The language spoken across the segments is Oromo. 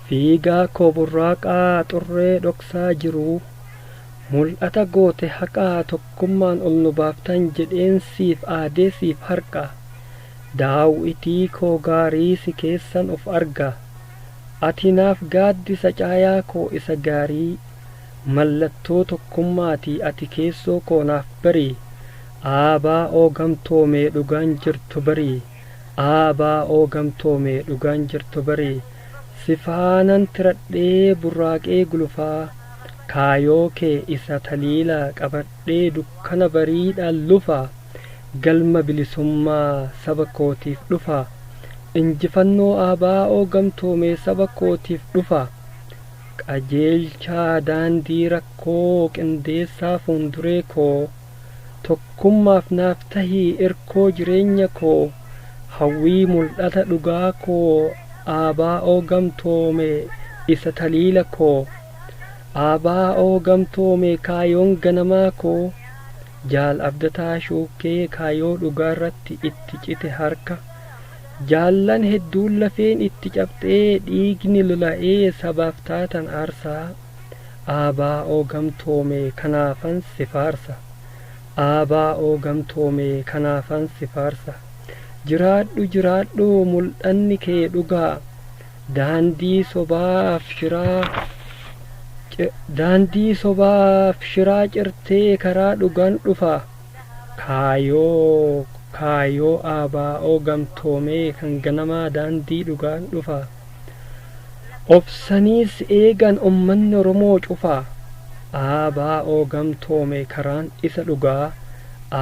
fiigaa koo burraaqaa xurree dhoksaa jiru mul'ata goote haqaa tokkummaan ol nu baaftan jedheen siif aadee siif harqa daawwitii koo gaarii si keessan of arga ati naaf gaaddisa caayaa koo isa gaarii mallattoo tokkummaatii ati keessoo koo naaf barii aabaa'oo gamtoomee dhugaan jirtu barii aabaa'oo gamtoomee dhugaan jirtu barii sifaanan tiradhee burraaqee gulufaa kaayoo kee isa taliila qabadhee dukkana bariidhaan lufa galma bilisummaa saba kootiif dhufa injifannoo aabaa'oo gamtoomee saba kootiif dhufa qajeelchaa daandii rakkoo qindeessaa fuunduree koo tokkummaaf naaf tahii irkoo jireenya koo hawwii mul'ata dhugaa koo aabaa'oo gamtoomee isa taliila koo aabaa'oo gamtoomee kaayoon ganamaa koo jaal abdataa shuukkee kaayoo dhugaarratti itti cite harka jaallan hedduun lafeen itti cabxee dhiigni lola'ee sabaaf taatan aarsaa aabaa'oo gamtoomee kanaafan si faarsa aabaa'oo gamtoomee kanaafan si faarsa jiraadhu jiraadhu mul'anni kee dhugaa daandii sobaaf shiraa cirtee karaa dhugaan dhufa kaayoo aabaa'oo gamtoomee kan ganamaa daandii dhugaan dhufa obsaniis eegan ummanni Oromoo cufa aabaa'oo gamtoomee karaan isa dhugaa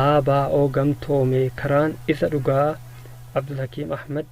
aabaa'oo gamtoomee karaan isa dhugaa Abdulhakiim Ahmad